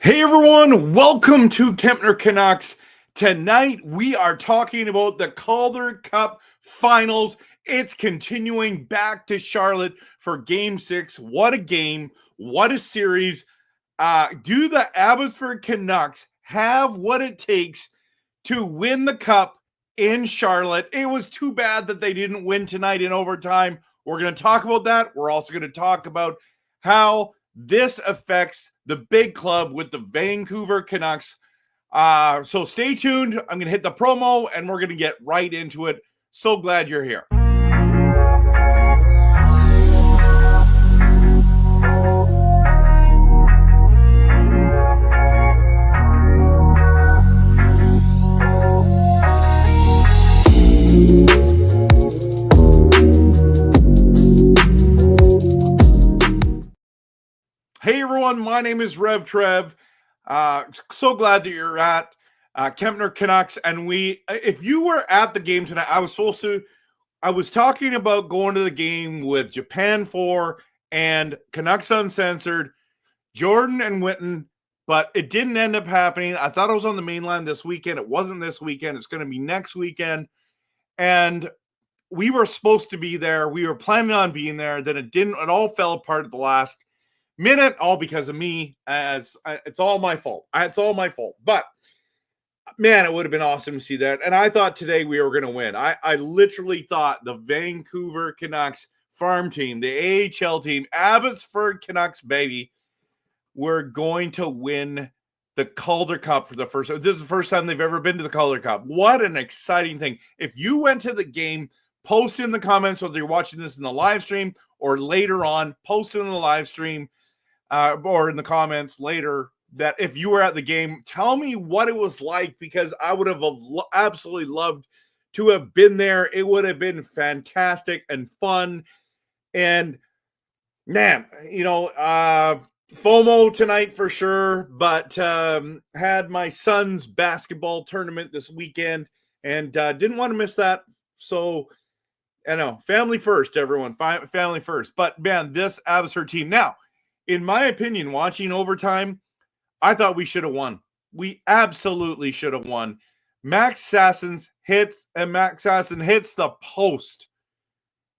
Hey everyone, welcome to Kempner Canucks. Tonight we are talking about the Calder Cup Finals. It's continuing back to Charlotte for Game 6. What a game, what a series. Do the Abbotsford Canucks have what it takes to win the Cup in Charlotte? It was too bad that they didn't win tonight in overtime. We're going to talk about that. We're also going to talk about how this affects the big club with the Vancouver Canucks. So stay tuned. I'm going to hit the promo and we're going to get right into it. So glad you're here. Hey everyone, my name is RevTrev. So glad that you're at Kempner Canucks. And if you were at the game tonight, I was talking about going to the game with Japan 4 and Canucks Uncensored, Jordan and Witten, but it didn't end up happening. I thought it was on the main line this weekend. It wasn't this weekend. It's going to be next weekend. And we were supposed to be there. We were planning on being there. Then it all fell apart at the last minute, all because of me. It's all my fault. It's all my fault. But man, it would have been awesome to see that. And I thought today we were going to win. I literally thought the Vancouver Canucks farm team, the AHL team, Abbotsford Canucks, baby, were going to win the Calder Cup for the first time. This is the first time they've ever been to the Calder Cup. What an exciting thing. If you went to the game, post in the comments, whether you're watching this in the live stream or later on, post in the live stream or in the comments later, that if you were at the game, tell me what it was like, because I would have absolutely loved to have been there. It would have been fantastic and fun. And man, FOMO tonight for sure, but had my son's basketball tournament this weekend and didn't want to miss that. So, family first, everyone, family first. But man, this Abbotsford team, now, in my opinion, watching overtime, I thought we should have won. We absolutely should have won. Max Sasson hits the post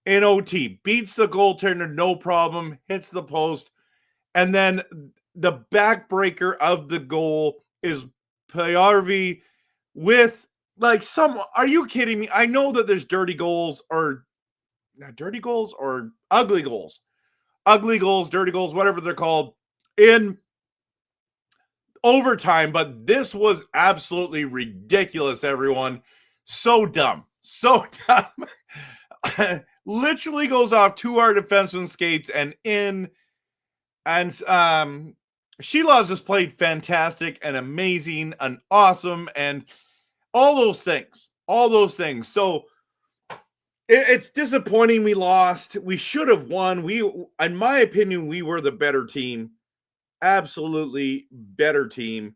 in OT. Beats the goaltender, no problem. Hits the post. And then the backbreaker of the goal is Pajärvi with are you kidding me? I know that there's dirty goals or ugly goals. Ugly goals, dirty goals, whatever they're called, in overtime, but this was absolutely ridiculous, everyone. So dumb. Literally goes off two our defenseman skates and in. And Shelov's just played fantastic and amazing and awesome and all those things. So it's disappointing we lost. We should have won. In my opinion, we were the better team. Absolutely better team.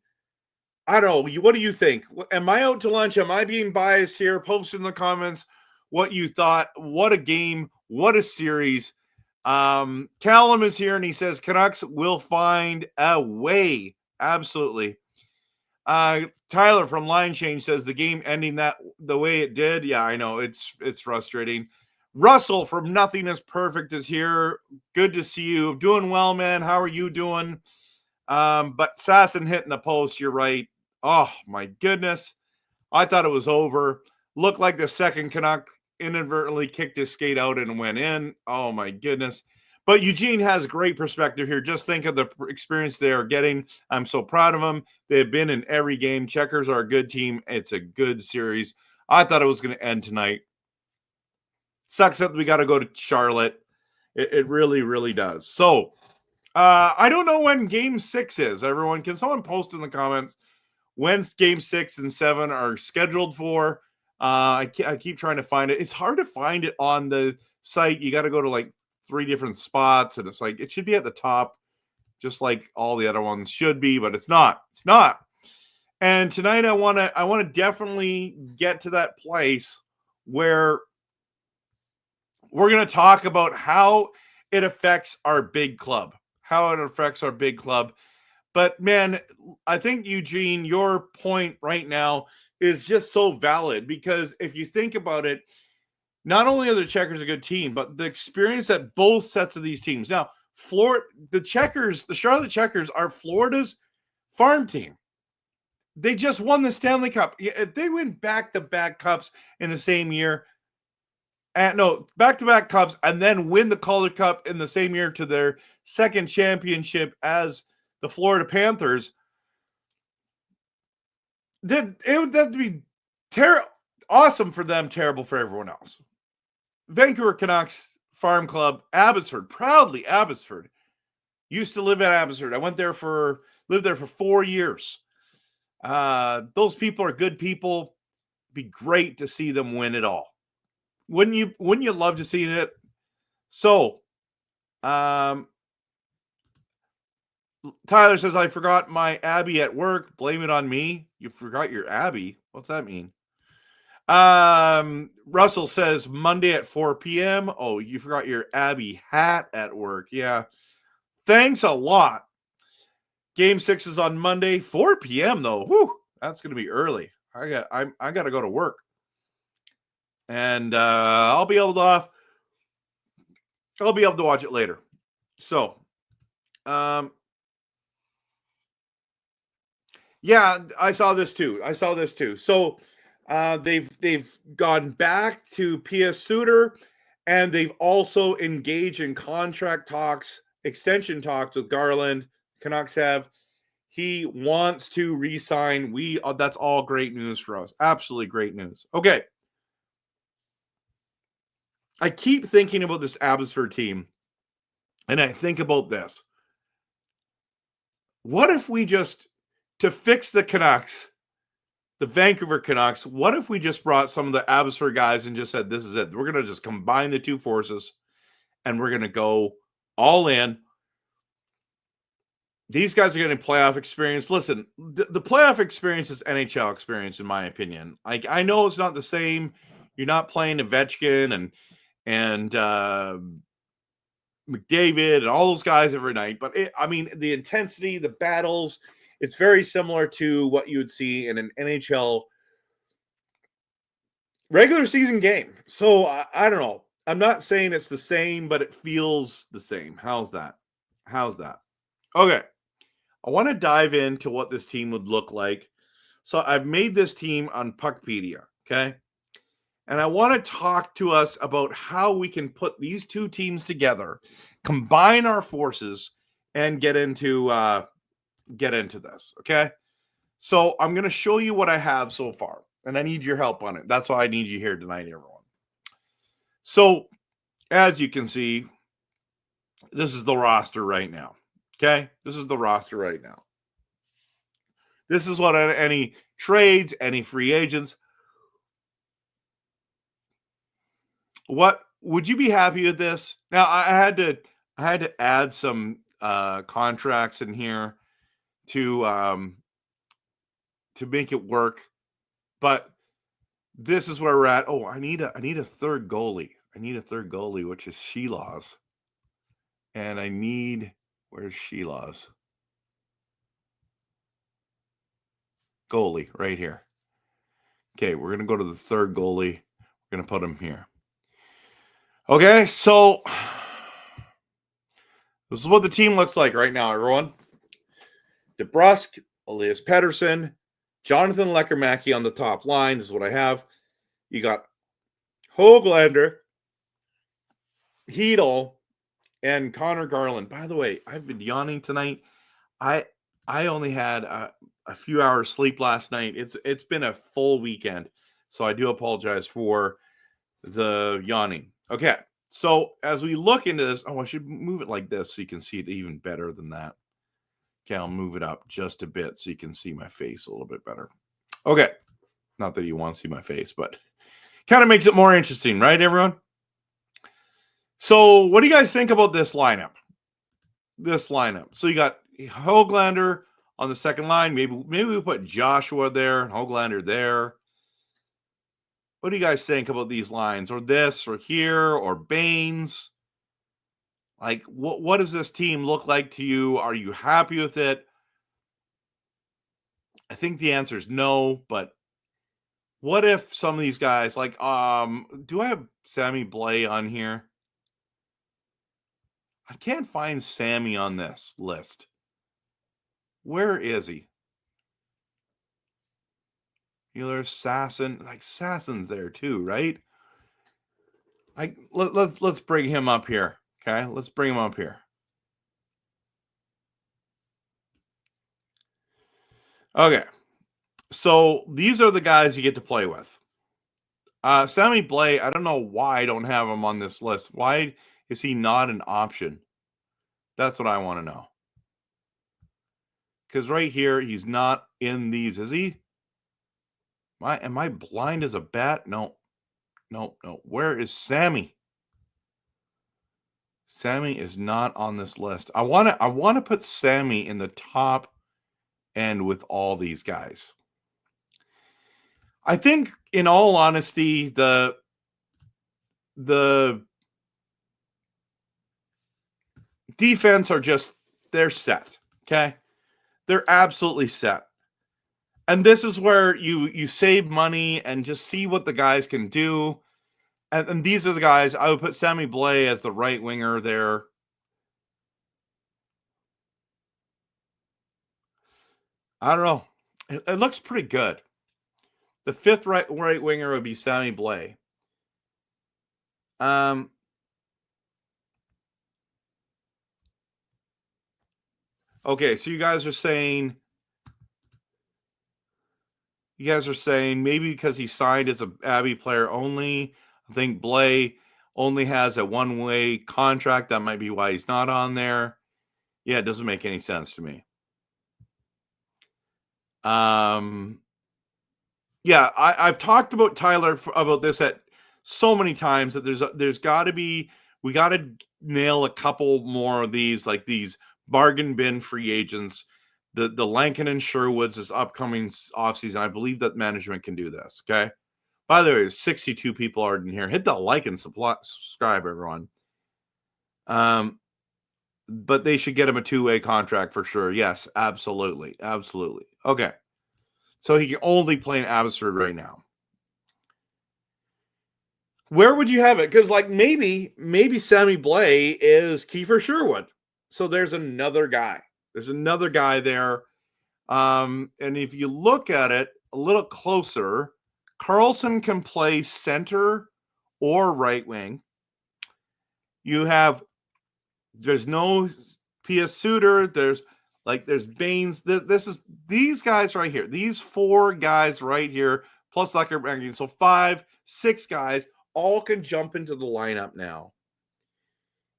I don't know. What do you think? Am I out to lunch? Am I being biased here? Post in the comments what you thought. What a game. What a series. Callum is here and he says Canucks will find a way. Absolutely. Tyler from Line Change says the game ending the way it did. Yeah, I know. It's frustrating. Russell from Nothing is Perfect is here. Good to see you. Doing well, man. How are you doing? But Sasson hitting the post, you're right. Oh, my goodness. I thought it was over. Looked like the second Canuck inadvertently kicked his skate out and went in. Oh, my goodness. But Eugene has great perspective here. Just think of the experience they are getting. I'm so proud of them. They've been in every game. Checkers are a good team. It's a good series. I thought it was going to end tonight. Sucks that we got to go to Charlotte. It really, really does. So, I don't know when Game 6 is, everyone. Can someone post in the comments when Game 6 and 7 are scheduled for? I keep trying to find it. It's hard to find it on the site. You got to go to 3 different spots, and it's it should be at the top, just like all the other ones should be, but it's not. It's not. And tonight I want to definitely get to that place where we're going to talk about how it affects our big club. But But man, I think, Eugene, your point right now is just so valid, because if you think about it, not only are the Checkers a good team, but the experience that both sets of these teams. Now, the Charlotte Checkers are Florida's farm team. They just won the Stanley Cup. If they win back-to-back cups in the same year, back-to-back cups, and then win the Calder Cup in the same year to their second championship as the Florida Panthers, that'd be awesome for them, terrible for everyone else. Vancouver Canucks Farm Club, Abbotsford, proudly Abbotsford. Used to live in Abbotsford. I lived there for 4 years. Those people are good people. It'd be great to see them win it all. Wouldn't you love to see it? So, Tyler says, I forgot my Abby at work. Blame it on me. You forgot your Abby. What's that mean? Russell says Monday at 4 p.m. Oh, you forgot your Abby hat at work. Yeah. Thanks a lot. Game 6 is on Monday, 4 p.m. though. Whew, that's going to be early. I got to go to work. And I'll be able to watch it later. So, yeah, I saw this too. So, they've gone back to P.S. Suter, and they've also engaged in contract talks, extension talks with Garland. Canucks have. He wants to re-sign. That's all great news for us. Absolutely great news. Okay. I keep thinking about this Abbotsford team, and I think about this. What if we to fix the Canucks, the Vancouver Canucks, what if we just brought some of the Abbotsford guys and just said, this is it. We're going to just combine the two forces, and we're going to go all in. These guys are getting playoff experience. Listen, the playoff experience is NHL experience, in my opinion. I know it's not the same. You're not playing Ovechkin and McDavid and all those guys every night. But the intensity, the battles, it's very similar to what you would see in an NHL regular season game. So I don't know. I'm not saying it's the same, but it feels the same. How's that? Okay. I want to dive into what this team would look like. So I've made this team on Puckpedia, okay? And I want to talk to us about how we can put these two teams together, combine our forces, and get into this, okay? So I'm going to show you what I have so far, and I need your help on it. That's why I need you here tonight, everyone. So as you can see, this is the roster right now. Okay, this is the roster right now. This is what any trades, any free agents. What would you be happy with this? Now I had to add some contracts in here to make it work, but this is where we're at. Oh, I need a third goalie. Which is Sheila's, and where's Sheila's? Goalie right here. Okay, we're going to go to the third goalie. We're going to put him here. Okay, so this is what the team looks like right now, everyone. DeBrusk, Elias Pettersson, Jonathan Lekkerimäki on the top line. This is what I have. You got Höglander, Hedel, and Connor Garland. By the way, I've been yawning tonight. I only had a few hours sleep last night. It's been a full weekend, so I do apologize for the yawning. Okay, so as we look into this, I should move it like this so you can see it even better than that. Okay, I'll move it up just a bit so you can see my face a little bit better. Okay, not that you want to see my face, but kind of makes it more interesting, right, everyone? So what do you guys think about this lineup? So you got Höglander on the second line. Maybe we put Joshua there and Höglander there. What do you guys think about these lines? Or this, or here, or Baines? Like, what does this team look like to you? Are you happy with it? I think the answer is no, but what if some of these guys, like, do I have Sammy Blais on here? I can't find Sammy on this list. Where is he? Healer, Sasson, like Sasson's there too, right? Let's bring him up here. Okay, let's bring him up here. Okay, so these are the guys you get to play with. Sammy Blais, I don't know why I don't have him on this list. Why is he not an option? That's what I want to know. Because right here, he's not in these, is he? Am I blind as a bat? No. Where is Sammy? Sammy is not on this list. I want to put Sammy in the top end with all these guys. I think, in all honesty, the defense are just, they're set. Okay, they're absolutely set. And this is where you save money and just see what the guys can do. And these are the guys. I would put Sammy Blais as the right winger there. I don't know. It looks pretty good. The fifth right winger would be Sammy Blais. Okay, so you guys are saying maybe because he signed as a Abbey player only. I think Blais only has a one-way contract. That might be why he's not on there. Yeah, it doesn't make any sense to me. Yeah, I've talked about Tyler about this at so many times that there's got to be, we got to nail a couple more of these, like these bargain bin free agents. The Lankin and Sherwoods is upcoming offseason. I believe that management can do this. Okay. By the way, there's 62 people are in here. Hit the like and subscribe, everyone. But they should get him a two-way contract for sure. Yes, absolutely. Absolutely. Okay. So he can only play in Abbotsford right now. Where would you have it? Because like maybe Sammy Blais is Kiefer Sherwood. So there's another guy. There's another guy there. And if you look at it a little closer, Carlson can play center or right wing. There's no P.S. Suter. There's Baines. This is these guys right here. These four guys right here, plus Lucker Banking. So 5, 6 guys all can jump into the lineup now.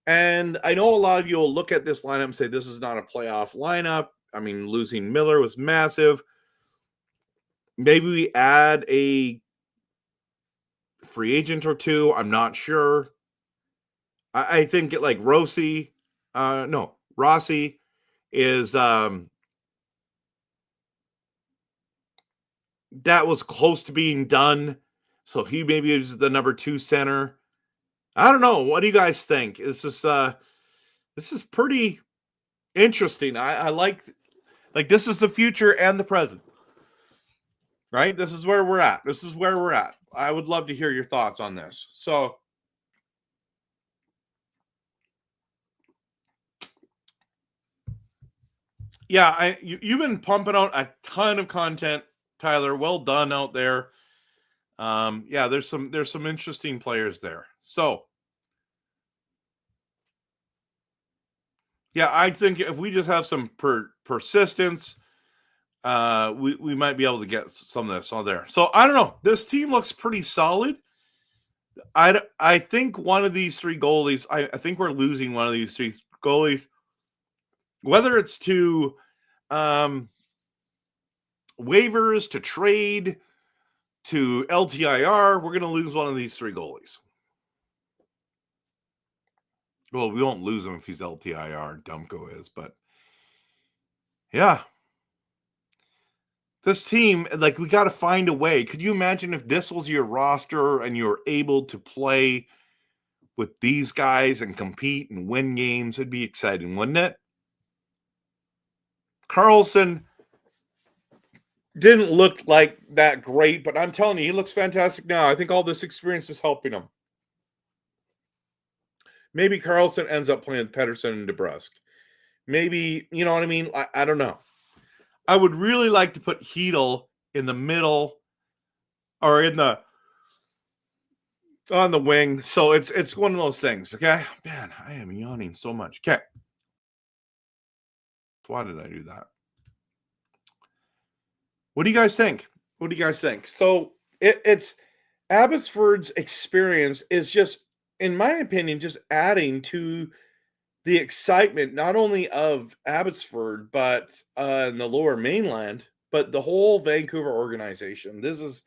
And I know a lot of you will look at this lineup and say this is not a playoff lineup. I mean, losing Miller was massive. Maybe we add a free agent or two. I'm not sure. I think like Rossi is that was close to being done. So he maybe is the number 2 center. I don't know. What do you guys think? This is pretty interesting. I like this is the future and the present. Right? This is where we're at. I would love to hear your thoughts on this. So yeah, you've been pumping out a ton of content, Tyler. Well done out there. Yeah, there's some interesting players there. So yeah, I think if we just have some persistence, we might be able to get some of this on there. So I don't know. This team looks pretty solid. I think one of these 3 goalies, I think we're losing one of these 3 goalies. Whether it's to waivers, to trade, to LTIR, we're going to lose one of these 3 goalies. Well, we won't lose him if he's LTIR. Dumko is, but yeah. This team, like, we got to find a way. Could you imagine if this was your roster and you were able to play with these guys and compete and win games? It'd be exciting, wouldn't it? Carlson, didn't look like that great, but I'm telling you, he looks fantastic now. I think all this experience is helping him. Maybe Carlson ends up playing with Pettersson and DeBrusque. Maybe, you know what I mean? I don't know. I would really like to put Hedel in the middle or on the wing. So it's one of those things, okay? Man, I am yawning so much. Okay. Why did I do that? What do you guys think? What do you guys think? So it's Abbotsford's experience is just, in my opinion, just adding to the excitement not only of Abbotsford but in the Lower Mainland, but the whole Vancouver organization. This is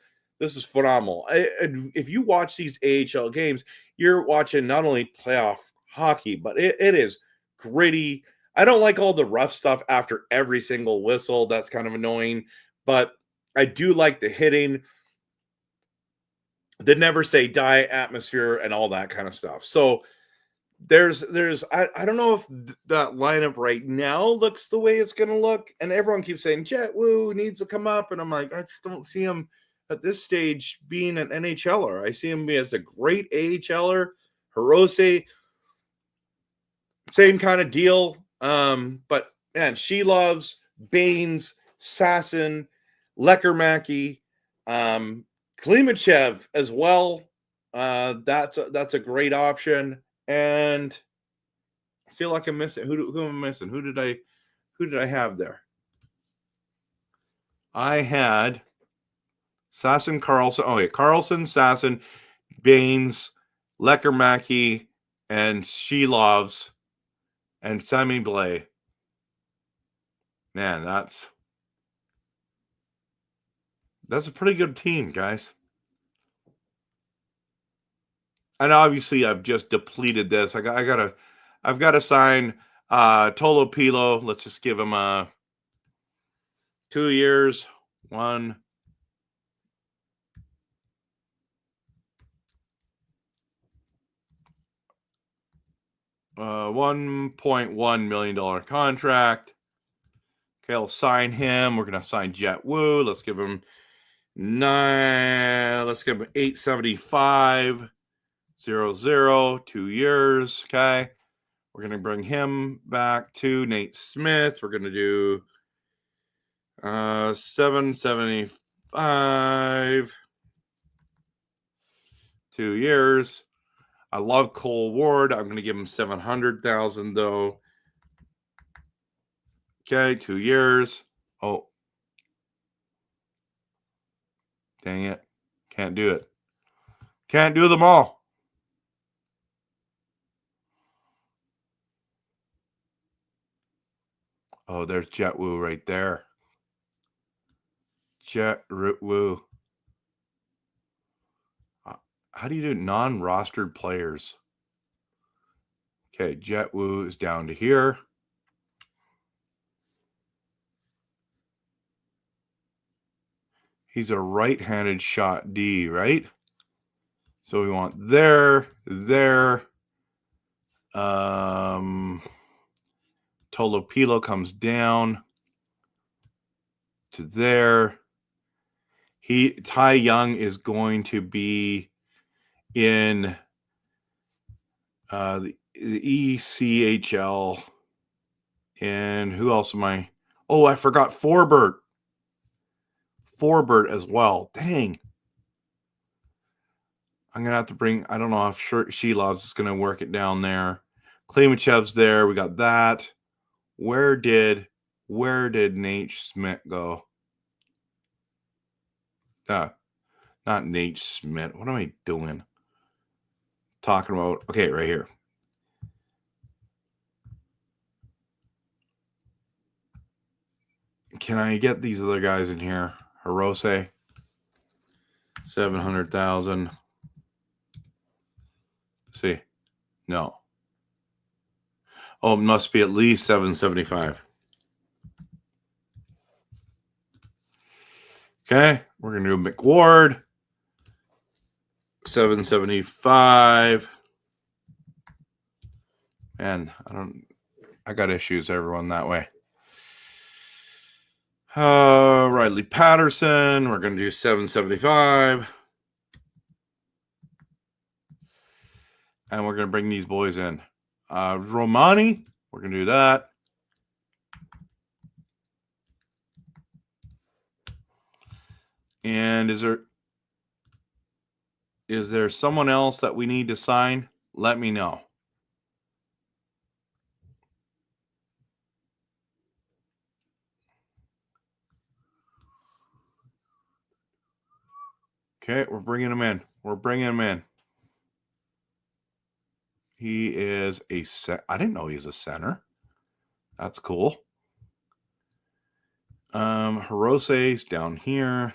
phenomenal. If you watch these AHL games, you're watching not only playoff hockey, but it is gritty. I don't like all the rough stuff after every single whistle. That's kind of annoying, but I do like the hitting, the never say die atmosphere, and all that kind of stuff. So there's I don't know if that lineup right now looks the way it's going to look, and everyone keeps saying Jet Wu needs to come up, and I'm like, I just don't see him at this stage being an NHLer. I see him as a great AHLer. Hirose, same kind of deal. But man, she loves Baines, Sasson, Lekermacki, Klimachev as well. That's a great option. And I feel like I'm missing. Who am I missing? Who did I have there? I had Sasson, Carlson. Oh, yeah, Carlson, Sasson, Baines, Lekermacki, and Shelovs, and Sammy Blais. Man, that's a pretty good team, guys. And obviously, I've just depleted this. I've got to sign Tolo Pilo. Let's just give him 2 years, 1.1 million dollar contract. Okay, I'll sign him. We're gonna sign Jet Wu. Let's give him 875. 0, 2 years. Okay. We're going to bring him back to Nate Smith. We're going to do 775. 2 years. I love Cole Ward. I'm going to give him 700,000 though. Okay, 2 years. Oh. Dang it. Can't do it. Can't do them all. Oh, there's Jet Wu right there. Jet Wu. How do you do non-rostered players? Okay, Jet Wu is down to here. He's a right-handed shot D, right? So we want there. Tolopilo comes down to there. Ty Young is going to be in the ECHL. And who else am I? Oh, I forgot Forbert. Forbert as well. Dang. I'm going to have to bring, I don't know if Shelovs is going to work it down there. Klimachev's there. We got that. Where did Nate Smith go? Not Nate Smith. What am I doing? Talking about, okay, right here. Can I get these other guys in here? Hirose, 700,000. See, no. Oh, it must be at least 775. Okay, we're gonna do McWard, 775. Man, I got issues, everyone, that way. Riley Patterson, we're going to do 775. And we're going to bring these boys in. Romani, we're going to do that. And is there someone else that we need to sign? Let me know. Okay, we're bringing him in. He is I didn't know he was a center. That's cool. Hirose's down here.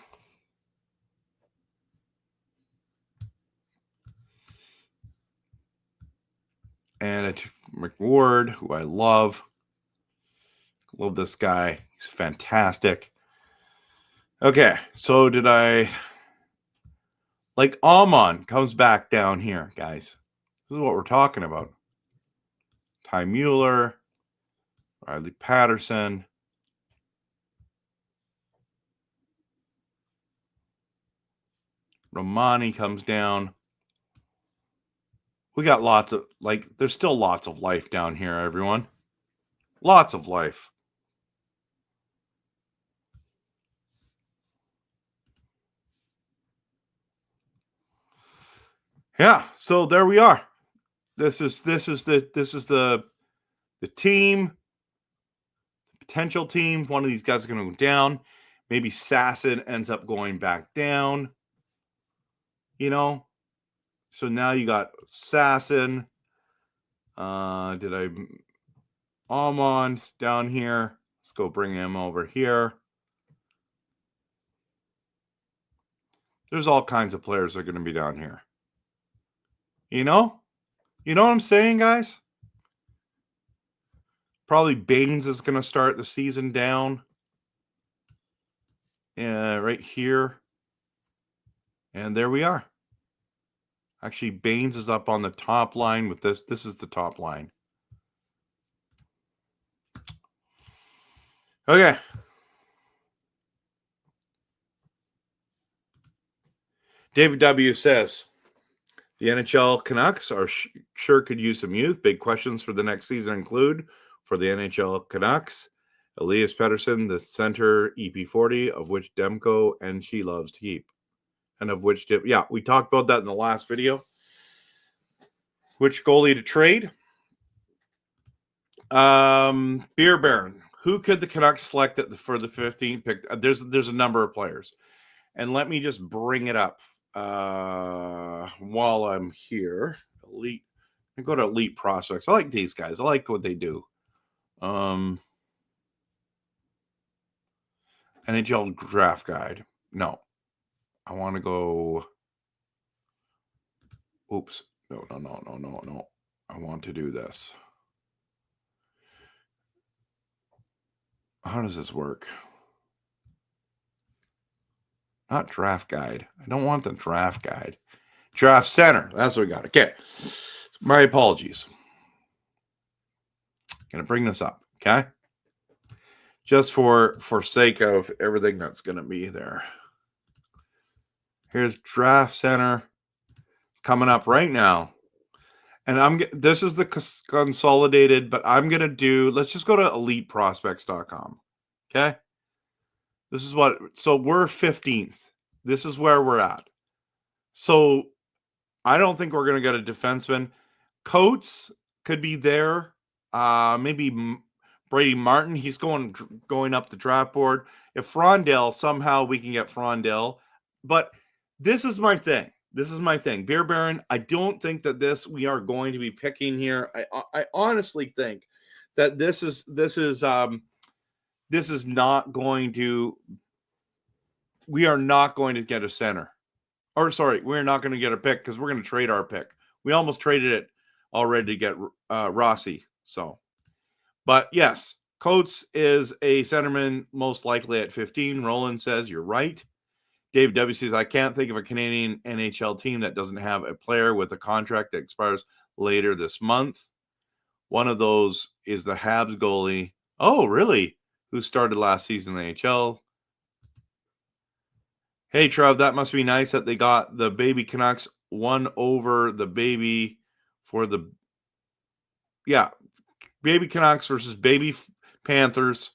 And McWard, who I love. Love this guy. He's fantastic. Okay, so did I... Like, Amon comes back down here, guys. This is what we're talking about. Ty Mueller, Riley Patterson. Romani comes down. We got lots of, there's still lots of life down here, everyone. Lots of life. Yeah, so there we are. This is the team, the potential team. One of these guys is going to go down. Maybe Sasson ends up going back down. You know, so now you got Sasson. Amon down here. Let's go bring him over here. There's all kinds of players that are going to be down here. You know what I'm saying, guys? Probably Baines is going to start the season down. Right here. And there we are. Actually, Baines is up on the top line with this. This is the top line. Okay. David W. says, the NHL Canucks are sure could use some youth. Big questions for the next season include, for the NHL Canucks, Elias Pettersson, the center EP40, of which Demko and she loves to keep. And of which, we talked about that in the last video. Which goalie to trade? Beer Baron. Who could the Canucks select for the 15th pick? There's a number of players. And let me just bring it up while I'm here. Elite. I go to Elite Prospects. I like these guys. I like what they do. NHL Draft Guide. No. I want to go. Oops. No. I want to do this. How does this work? Not Draft Guide. I don't want the Draft Guide. Draft Center. That's what we got. Okay. My apologies. Going to bring this up. Okay. Just for sake of everything that's going to be there. Here's Draft Center coming up right now. And this is the consolidated, but I'm going to do, let's just go to eliteprospects.com. Okay. This is so we're 15th. This is where we're at. So I don't think we're going to get a defenseman. Coates could be there. Maybe Brady Martin. He's going up the draft board. If Frondell, somehow we can get Frondell. But this is my thing. Beer Baron, I don't think that we are going to be picking here. I honestly think that this is not going to, we are not going to get a center. Or sorry, we're not going to get a pick because we're going to trade our pick. We almost traded it already to get Rossi. So, but yes, Coates is a centerman, most likely at 15. Roland says, you're right. Dave W. says, I can't think of a Canadian NHL team that doesn't have a player with a contract that expires later this month. One of those is the Habs goalie. Oh, really? who started last season in the NHL. Hey, Trev, that must be nice that they got the baby Canucks won over the baby for the... Yeah, baby Canucks versus baby Panthers.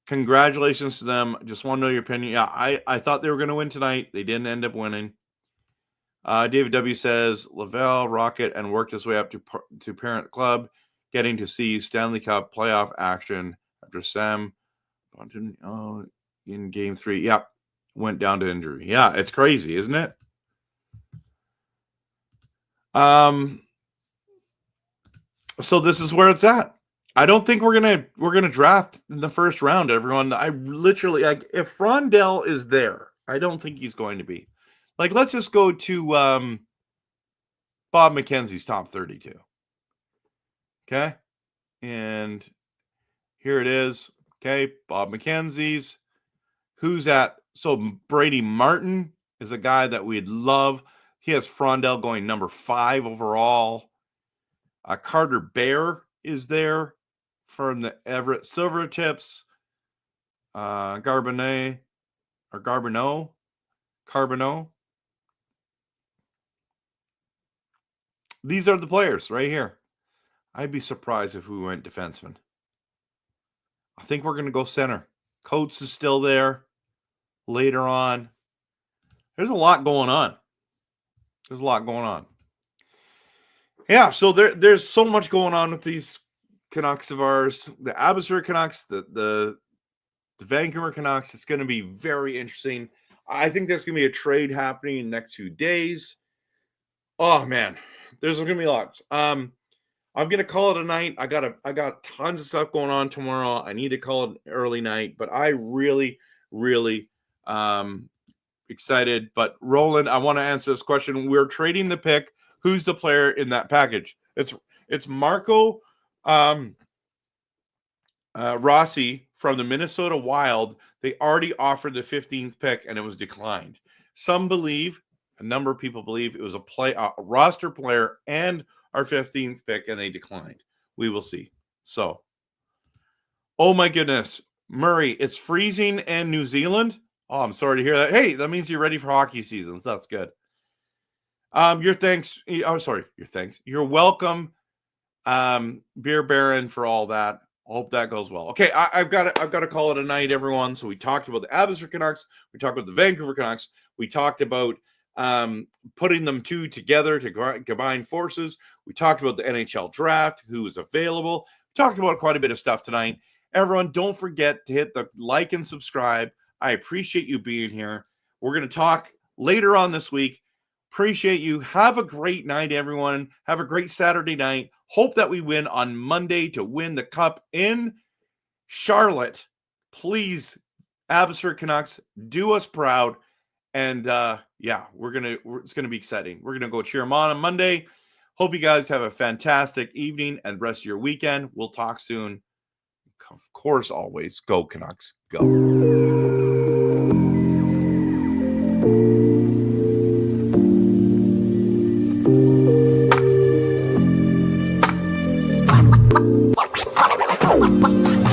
Congratulations to them. Just want to know your opinion. Yeah, I thought they were going to win tonight. They didn't end up winning. David W. says, Laval, Rocket, and worked his way up to parent club, getting to see Stanley Cup playoff action after Sam in Game 3. Yep, went down to injury. Yeah, it's crazy, isn't it? So this is where it's at. I don't think we're gonna draft in the first round, everyone. I literally, like, if Frondell is there, I don't think he's going to be. Like, let's just go to Bob McKenzie's top 32. Okay, and here it is. Okay, Bob McKenzie's. Who's at? So Brady Martin is a guy that we'd love. He has Frondell going number 5 overall. Carter Bear is there from the Everett Silvertips. Carboneau. These are the players right here. I'd be surprised if we went defenseman. I think we're going to go center. Coates is still there later on. There's a lot going on. Yeah, so there's so much going on with these Canucks of ours. The Abbotsford Canucks, the Vancouver Canucks. It's going to be very interesting. I think there's going to be a trade happening in the next few days. Oh, man. There's going to be lots. I'm going to call it a night. I got tons of stuff going on tomorrow. I need to call it an early night, but I really excited. But Roland, I want to answer this question. We're trading the pick. Who's the player in that package? It's Marco Rossi from the Minnesota Wild. They already offered the 15th pick and it was declined. Some believe, a number of people believe, it was a roster player and our 15th pick, and they declined. We will see. So, oh my goodness, Murray, it's freezing in New Zealand. Oh, I'm sorry to hear that. Hey, that means you're ready for hockey seasons. That's good. Your thanks. You're welcome, Beer Baron, for all that. Hope that goes well. Okay, I've got to call it a night, everyone. So we talked about the Abbotsford Canucks. We talked about the Vancouver Canucks. We talked about putting them two together to combine forces. We talked about the NHL draft, who is available. We talked about quite a bit of stuff tonight. Everyone, don't forget to hit the like and subscribe. I appreciate you being here. We're going to talk later on this week. Appreciate you. Have a great night, everyone. Have a great Saturday night. Hope that we win on Monday to win the cup in Charlotte. Please, Abbotsford Canucks, do us proud. And yeah, it's gonna be exciting. We're gonna go cheer them on Monday. Hope you guys have a fantastic evening and rest of your weekend. We'll talk soon. Of course, always go Canucks, go. What?